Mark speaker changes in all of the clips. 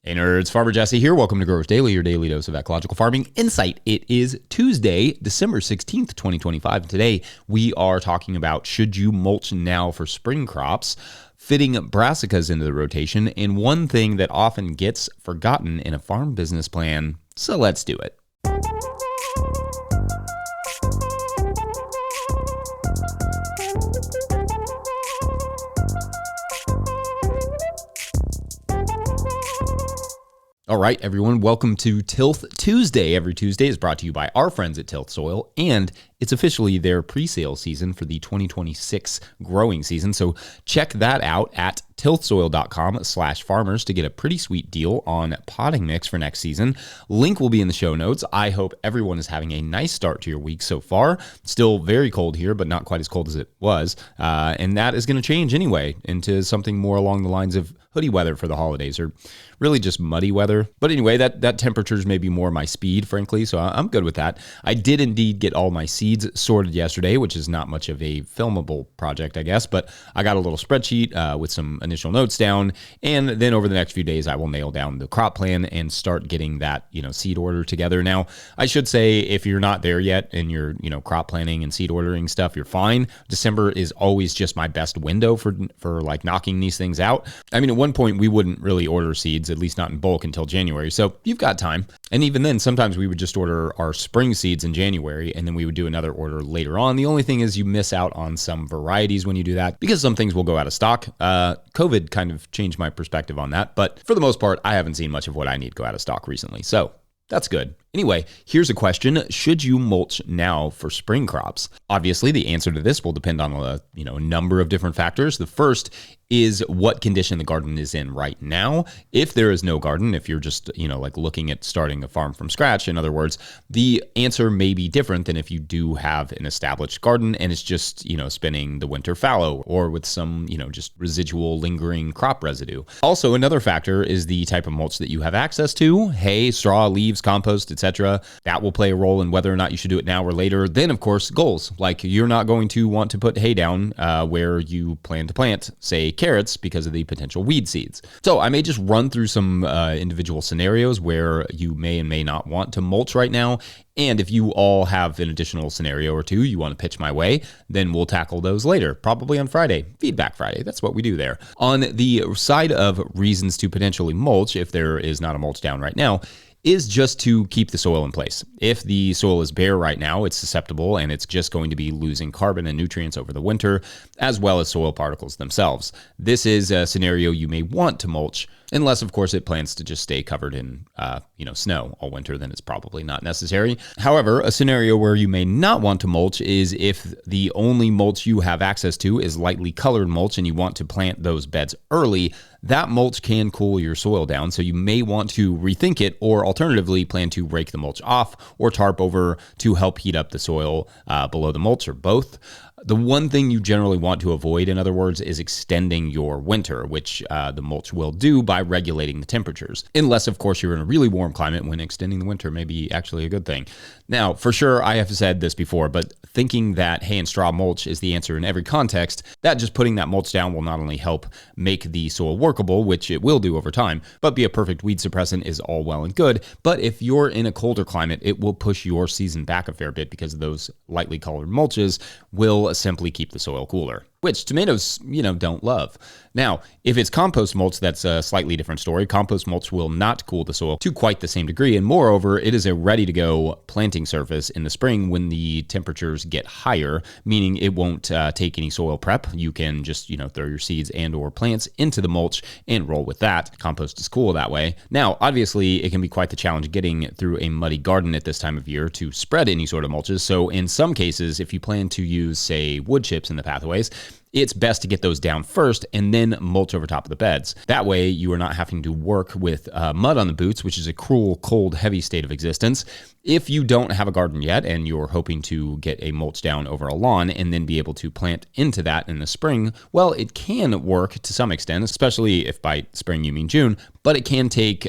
Speaker 1: Hey nerds, Farmer Jesse here. Welcome to Growers Daily, your daily dose of ecological farming insight. It is Tuesday, December 16th, 2025. Today, we are talking about should you mulch now for spring crops, fitting brassicas into the rotation, and one thing that often gets forgotten in a farm business plan. So let's do it. All right, everyone, welcome to Tilth Tuesday. Every Tuesday is brought to you by our friends at Tilth Soil, and it's officially their pre-sale season for the 2026 growing season. So check that out at tilthsoil.com/farmers to get a pretty sweet deal on potting mix for next season. Link will be in the show notes. I hope everyone is having a nice start to your week so far. Still very cold here, but not quite as cold as it was. And that is going to change anyway into something more along the lines of hoodie weather for the holidays, or really just muddy weather. But anyway, that temperature's maybe more my speed, frankly, so I'm good with that. I did indeed get all my seeds sorted yesterday, which is not much of a filmable project, I guess, but I got a little spreadsheet with some initial notes down, and then over the next few days, I will nail down the crop plan and start getting that, seed order together. Now, I should say, if you're not there yet and you're, crop planning and seed ordering stuff, you're fine. December is always just my best window for like knocking these things out. I mean, at one point, we wouldn't really order seeds, at least not in bulk, until January. So you've got time. And even then, sometimes we would just order our spring seeds in January, and then we would do another order later on. The only thing is you miss out on some varieties when you do that, because some things will go out of stock. COVID kind of changed my perspective on that. But for the most part, I haven't seen much of what I need go out of stock recently. So that's good. Anyway, here's a question. Should you mulch now for spring crops? Obviously, the answer to this will depend on a number of different factors. The first is what condition the garden is in right now. If there is no garden, if you're just, looking at starting a farm from scratch, in other words, the answer may be different than if you do have an established garden and it's just, spending the winter fallow or with some, just residual lingering crop residue. Also, another factor is the type of mulch that you have access to: hay, straw, leaves, compost, etc. That will play a role in whether or not you should do it now or later. Then, of course, goals. Like, you're not going to want to put hay down where you plan to plant, say, carrots, because of the potential weed seeds. So I may just run through some individual scenarios where you may and may not want to mulch right now. And if you all have an additional scenario or two you want to pitch my way, then we'll tackle those later, probably on Friday. Feedback Friday, that's what we do there. On the side of reasons to potentially mulch, if there is not a mulch down right now, is just to keep the soil in place. If the soil is bare right now, it's susceptible and it's just going to be losing carbon and nutrients over the winter, as well as soil particles themselves. This is a scenario you may want to mulch, unless, of course, it plans to just stay covered in, snow all winter. Then it's probably not necessary. However, a scenario where you may not want to mulch is if the only mulch you have access to is lightly colored mulch and you want to plant those beds early. That mulch can cool your soil down, so you may want to rethink it, or alternatively plan to rake the mulch off or tarp over to help heat up the soil below the mulch, or both. The one thing you generally want to avoid, in other words, is extending your winter, which the mulch will do by regulating the temperatures. Unless, of course, you're in a really warm climate, when extending the winter may be actually a good thing. Now, for sure, I have said this before, but thinking that hay and straw mulch is the answer in every context, that just putting that mulch down will not only help make the soil workable, which it will do over time, but be a perfect weed suppressant is all well and good. But if you're in a colder climate, it will push your season back a fair bit, because those lightly colored mulches will simply keep the soil cooler, which tomatoes, don't love. Now, if it's compost mulch, that's a slightly different story. Compost mulch will not cool the soil to quite the same degree, and moreover, it is a ready-to-go planting surface in the spring when the temperatures get higher, meaning it won't take any soil prep. You can just, throw your seeds and or plants into the mulch and roll with that. Compost is cool that way. Now, obviously, it can be quite the challenge getting through a muddy garden at this time of year to spread any sort of mulches. So in some cases, if you plan to use, say, wood chips in the pathways, it's best to get those down first and then mulch over top of the beds. That way, you are not having to work with mud on the boots, which is a cruel, cold, heavy state of existence. If you don't have a garden yet and you're hoping to get a mulch down over a lawn and then be able to plant into that in the spring, well, it can work to some extent, especially if by spring you mean June, but it can take,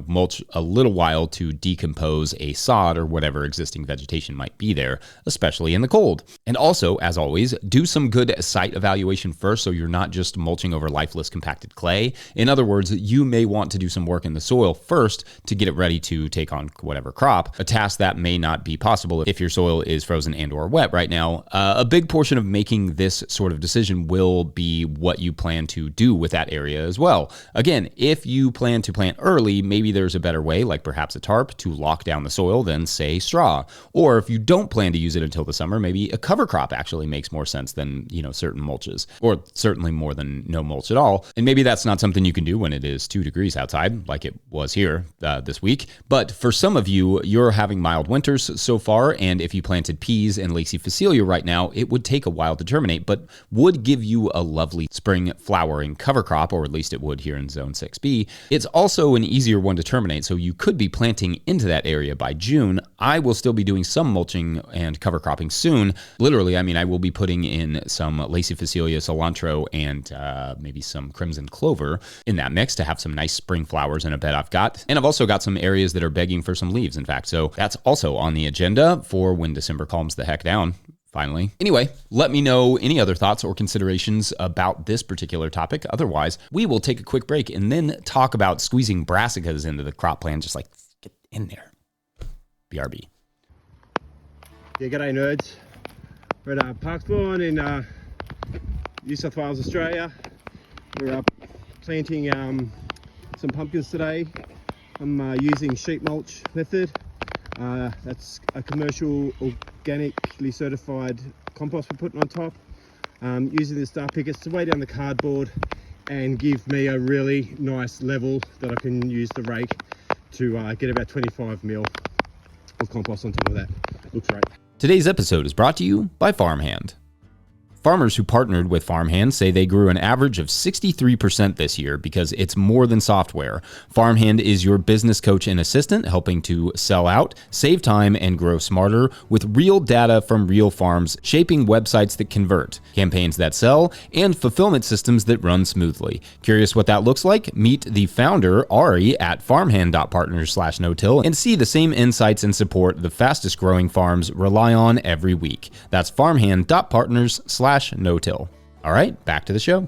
Speaker 1: mulch a little while to decompose a sod or whatever existing vegetation might be there, especially in the cold. And also, as always, do some good site site evaluation first, so you're not just mulching over lifeless compacted clay. In other words, you may want to do some work in the soil first to get it ready to take on whatever crop, a task that may not be possible if your soil is frozen and or wet right now. A big portion of making this sort of decision will be what you plan to do with that area as well. Again, if you plan to plant early, maybe there's a better way, like perhaps a tarp, to lock down the soil than, say, straw. Or if you don't plan to use it until the summer, maybe a cover crop actually makes more sense than, certain mulches, or certainly more than no mulch at all. And maybe that's not something you can do when it is 2 degrees outside, like it was here this week. But for some of you, you're having mild winters so far, and if you planted peas and Lacey Phacelia right now, it would take a while to germinate, but would give you a lovely spring flowering cover crop, or at least it would here in Zone 6B. It's also an easier one to terminate, so you could be planting into that area by June. I will still be doing some mulching and cover cropping soon. Literally, I will be putting in some Lacey Phacelia, cilantro, and maybe some crimson clover in that mix to have some nice spring flowers in a bed I've got. And I've also got some areas that are begging for some leaves, in fact. So that's also on the agenda for when December calms the heck down. Finally. Anyway, let me know any other thoughts or considerations about this particular topic. Otherwise, we will take a quick break and then talk about squeezing brassicas into the crop plan. Just like, get in there. BRB.
Speaker 2: Yeah, g'day nerds. We're at Parksbourne in New South Wales, Australia. We're planting some pumpkins today. I'm using sheet mulch method. That's a commercial, organically certified compost we're putting on top. Using the star pickets to weigh down the cardboard and give me a really nice level that I can use the rake to get about 25 mil of compost on top of that. Looks great.
Speaker 1: Today's episode is brought to you by Farmhand. Farmers who partnered with Farmhand say they grew an average of 63% this year because it's more than software. Farmhand is your business coach and assistant, helping to sell out, save time, and grow smarter with real data from real farms, shaping websites that convert, campaigns that sell, and fulfillment systems that run smoothly. Curious what that looks like? Meet the founder, Ari, at farmhand.partners/no-till and see the same insights and support the fastest growing farms rely on every week. That's farmhand.partners/no-till. All right, back to the show.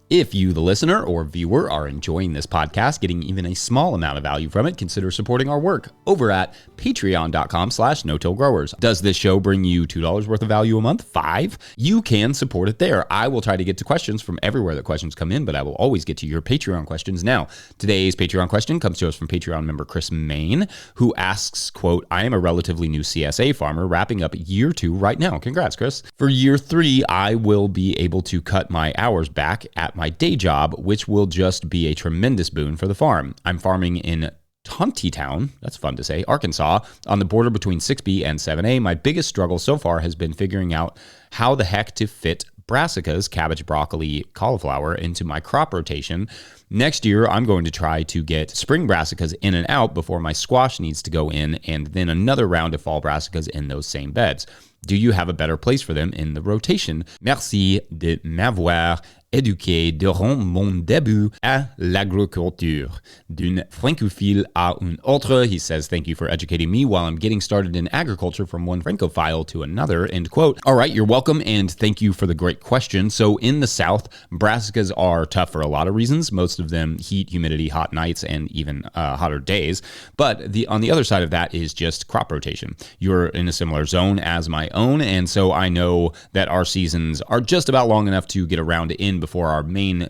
Speaker 1: If you, the listener or viewer, are enjoying this podcast, getting even a small amount of value from it, consider supporting our work over at patreon.com/no-till-growers. Does this show bring you $2 worth of value a month? $5? You can support it there. I will try to get to questions from everywhere that questions come in, but I will always get to your Patreon questions. Now, today's Patreon question comes to us from Patreon member Chris Main, who asks, quote, I am a relatively new CSA farmer wrapping up year 2 right now. Congrats, Chris. For year 3, I will be able to cut my hours back at my day job, which will just be a tremendous boon for the farm. I'm farming in Tontitown, that's fun to say, Arkansas, on the border between 6B and 7A. My biggest struggle so far has been figuring out how the heck to fit brassicas, cabbage, broccoli, cauliflower, into my crop rotation. Next year, I'm going to try to get spring brassicas in and out before my squash needs to go in, and then another round of fall brassicas in those same beds. Do you have a better place for them in the rotation? Merci de m'avoir éduqué durant mon début à l'agriculture. D'une francophile à une autre. He says, thank you for educating me while I'm getting started in agriculture from one francophile to another, end quote. All right, you're welcome, and thank you for the great question. So in the South, brassicas are tough for a lot of reasons. Most of them heat, humidity, hot nights, and even hotter days. But on the other side of that is just crop rotation. You're in a similar zone as my own, and so I know that our seasons are just about long enough to get around in before our main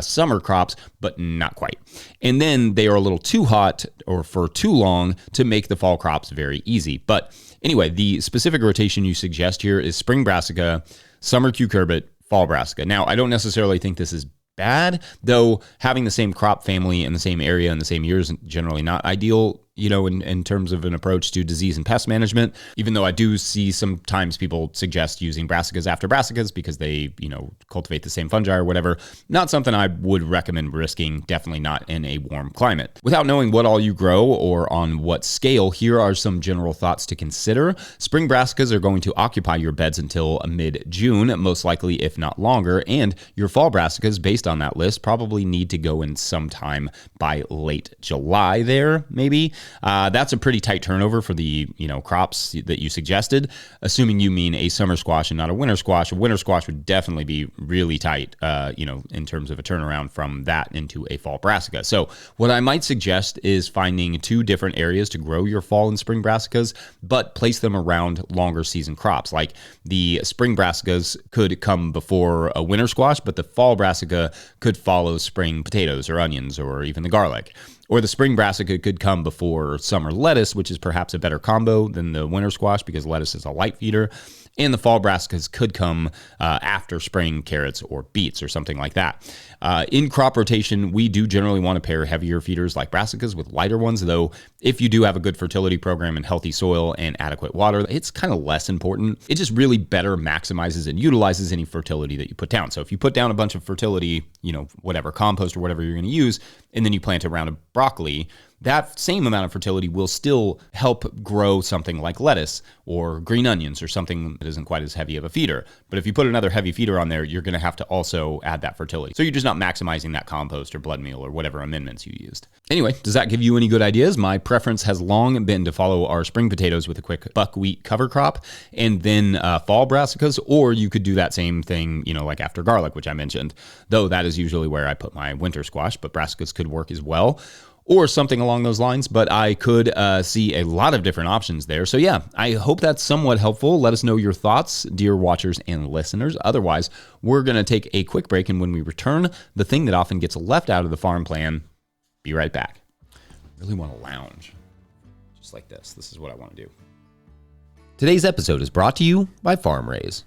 Speaker 1: summer crops, but not quite. And then they are a little too hot or for too long to make the fall crops very easy. But anyway, the specific rotation you suggest here is spring brassica, summer cucurbit, fall brassica. Now, I don't necessarily think this is bad, though having the same crop family in the same area in the same year is generally not ideal, in terms of an approach to disease and pest management, even though I do see sometimes people suggest using brassicas after brassicas because they, cultivate the same fungi or whatever. Not something I would recommend risking, definitely not in a warm climate. Without knowing what all you grow or on what scale, here are some general thoughts to consider. Spring brassicas are going to occupy your beds until mid-June, most likely if not longer, and your fall brassicas, based on that list, probably need to go in sometime by late July there, maybe. That's a pretty tight turnover for the crops that you suggested, assuming you mean a summer squash and not a winter squash. A winter squash would definitely be really tight, in terms of a turnaround from that into a fall brassica. So what I might suggest is finding 2 different areas to grow your fall and spring brassicas, but place them around longer season crops. Like the spring brassicas could come before a winter squash, but the fall brassica could follow spring potatoes or onions or even the garlic. Or the spring brassica could come before summer lettuce, which is perhaps a better combo than the winter squash because lettuce is a light feeder. And the fall brassicas could come after spring carrots or beets or something like that. In crop rotation, we do generally want to pair heavier feeders like brassicas with lighter ones, though if you do have a good fertility program and healthy soil and adequate water, it's kind of less important. It just really better maximizes and utilizes any fertility that you put down. So if you put down a bunch of fertility, whatever, compost or whatever you're going to use, and then you plant around a broccoli, that same amount of fertility will still help grow something like lettuce or green onions or something that isn't quite as heavy of a feeder. But if you put another heavy feeder on there, you're going to have to also add that fertility. So you're just not maximizing that compost or blood meal or whatever amendments you used. Anyway, does that give you any good ideas? My preference has long been to follow our spring potatoes with a quick buckwheat cover crop and then fall brassicas, or you could do that same thing, like after garlic, which I mentioned, though that is usually where I put my winter squash, but brassicas could work as well. Or something along those lines, but I could see a lot of different options there. So yeah, I hope that's somewhat helpful. Let us know your thoughts, dear watchers and listeners. Otherwise, we're going to take a quick break, and when we return, the thing that often gets left out of the farm plan, be right back. I really want to lounge, just like this. This is what I want to do. Today's episode is brought to you by Farm Raise.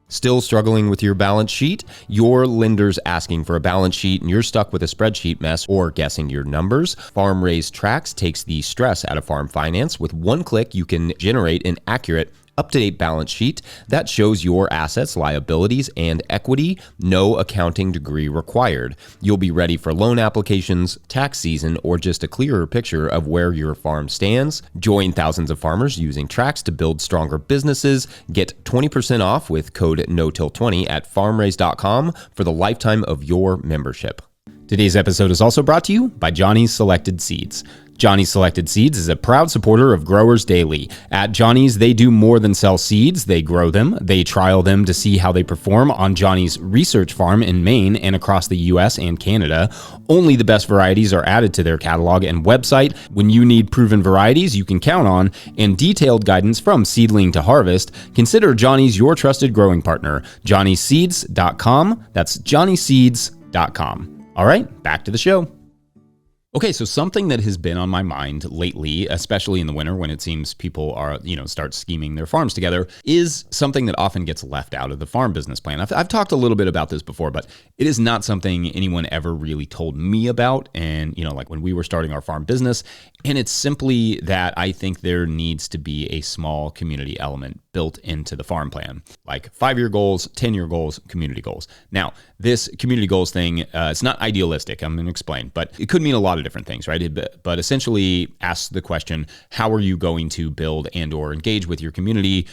Speaker 1: Still struggling with your balance sheet? Your lender's asking for a balance sheet and you're stuck with a spreadsheet mess or guessing your numbers? Farm Raise Tracks takes the stress out of farm finance. With one click, you can generate an accurate, up-to-date balance sheet that shows your assets, liabilities, and equity. No accounting degree required. You'll be ready for loan applications, tax season, or just a clearer picture of where your farm stands. Join thousands of farmers using Tracks to build stronger businesses. Get 20% off with code NOTIL20 at farmraise.com for the lifetime of your membership. Today's episode is also brought to you by Johnny's Selected Seeds. Johnny's Selected Seeds is a proud supporter of Growers Daily. At Johnny's, they do more than sell seeds. They grow them. They trial them to see how they perform on Johnny's research farm in Maine and across the U.S. and Canada. Only the best varieties are added to their catalog and website. When you need proven varieties you can count on and detailed guidance from seedling to harvest, consider Johnny's your trusted growing partner. JohnnySeeds.com. That's JohnnySeeds.com. All right, back to the show. Okay, so something that has been on my mind lately, especially in the winter when it seems people are, start scheming their farms together, is something that often gets left out of the farm business plan. I've talked a little bit about this before, but it is not something anyone ever really told me about. And, like when we were starting our farm business, and it's simply that I think there needs to be a small community element built into the farm plan, like 5-year goals, 10-year goals, community goals. Now, this community goals thing, it's not idealistic, I'm going to explain, but it could mean a lot of different things, right? But essentially asks the question, how are you going to build and or engage with your community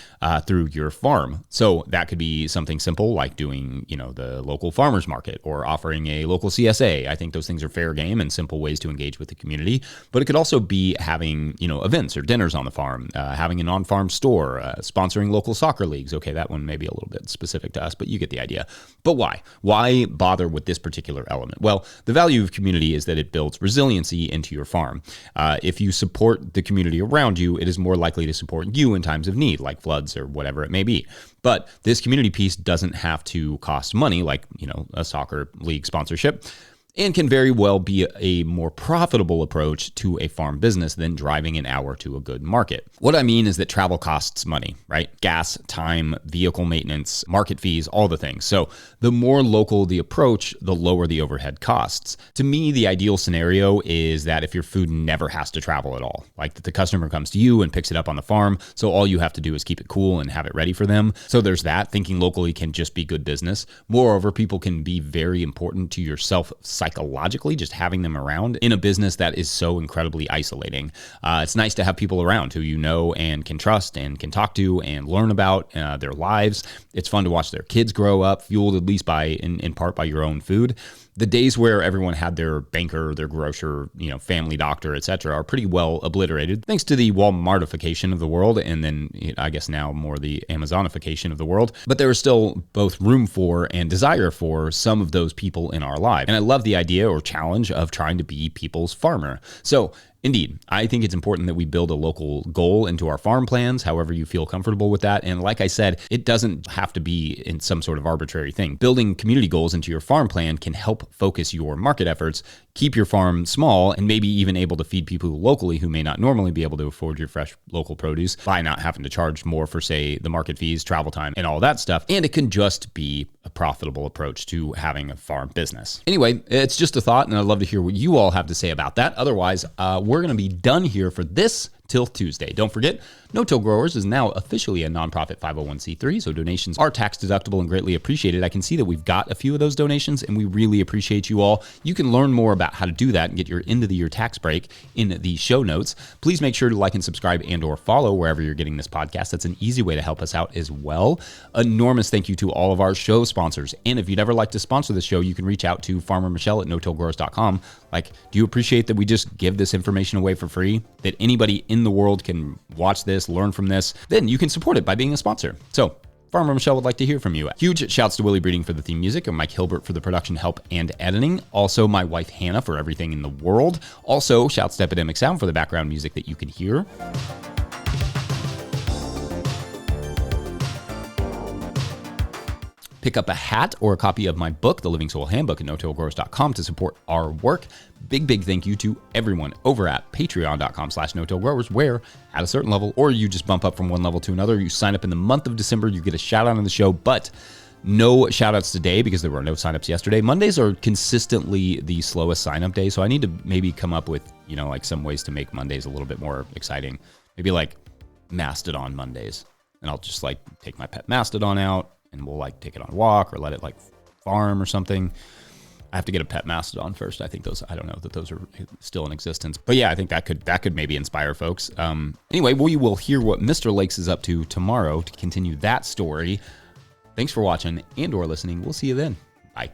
Speaker 1: through your farm? So that could be something simple like doing, the local farmers market or offering a local CSA. I think those things are fair game and simple ways to engage with the community. But it could also be having, events or dinners on the farm, having an on-farm store, sponsoring local soccer leagues. Okay, that one may be a little bit specific to us, but you get the idea. But why? Why bother with this particular element? Well, the value of community is that it builds resiliency into your farm. If you support the community around you, it is more likely to support you in times of need, like floods or whatever it may be. But this community piece doesn't have to cost money, like, a soccer league sponsorship, and can very well be a more profitable approach to a farm business than driving an hour to a good market. What I mean is that travel costs money, right? Gas, time, vehicle maintenance, market fees, all the things. So the more local the approach, the lower the overhead costs. To me, the ideal scenario is that if your food never has to travel at all, like that the customer comes to you and picks it up on the farm, so all you have to do is keep it cool and have it ready for them. So there's that. Thinking locally can just be good business. Moreover, people can be very important to yourself psychologically, just having them around in a business that is so incredibly isolating. It's nice to have people around who you know and can trust and can talk to and learn about their lives. It's fun to watch their kids grow up, fueled at least in part by your own food. The days where everyone had their banker, their grocer, family doctor, etc., are pretty well obliterated thanks to the Walmartification of the world, and then I guess now more the Amazonification of the world. But there is still both room for and desire for some of those people in our lives. And I love the idea or challenge of trying to be people's farmer. So indeed, I think it's important that we build a local goal into our farm plans, however you feel comfortable with that. And like I said, it doesn't have to be in some sort of arbitrary thing. Building community goals into your farm plan can help focus your market efforts, keep your farm small, and maybe even able to feed people locally who may not normally be able to afford your fresh local produce by not having to charge more for, say, the market fees, travel time, and all that stuff. And it can just be a profitable approach to having a farm business. Anyway, it's just a thought, and I'd love to hear what you all have to say about that. Otherwise, we're going to be done here for this Tilth Tuesday. Don't forget, No-Till Growers is now officially a nonprofit 501c3, so donations are tax deductible and greatly appreciated. I can see that we've got a few of those donations, and we really appreciate you all. You can learn more about how to do that and get your end of the year tax break in the show notes. Please make sure to like and subscribe and or follow wherever you're getting this podcast. That's an easy way to help us out as well. Enormous thank you to all of our show sponsors. And if you'd ever like to sponsor the show, you can reach out to Farmer Michelle at notillgrowers.com. Like, do you appreciate that we just give this information away for free? That anybody in the world can watch this, learn from this? Then you can support it by being a sponsor. So Farmer Michelle would like to hear from you. Huge shouts to Willie Breeding for the theme music and Mike Hilbert for the production help and editing. Also, my wife Hannah for everything in the world. Also, shouts to Epidemic Sound for the background music that you can hear. Pick up a hat or a copy of my book, The Living Soil Handbook, at notillgrowers.com to support our work. Big thank you to everyone over at patreon.com/notillgrowers, where at a certain level, or you just bump up from one level to another, you sign up in the month of December, you get a shout out on the show, but no shout outs today because there were no signups yesterday. Mondays are consistently the slowest sign up day, so I need to maybe come up with, like some ways to make Mondays a little bit more exciting. Maybe like Mastodon Mondays, and I'll just like take my pet Mastodon out, and we'll like take it on a walk or let it like farm or something. I have to get a pet Mastodon first. I don't know that those are still in existence, but yeah, I think that could maybe inspire folks. Anyway, we will hear what Mr. Lakes is up to tomorrow to continue that story. Thanks for watching and or listening. We'll see you then. Bye.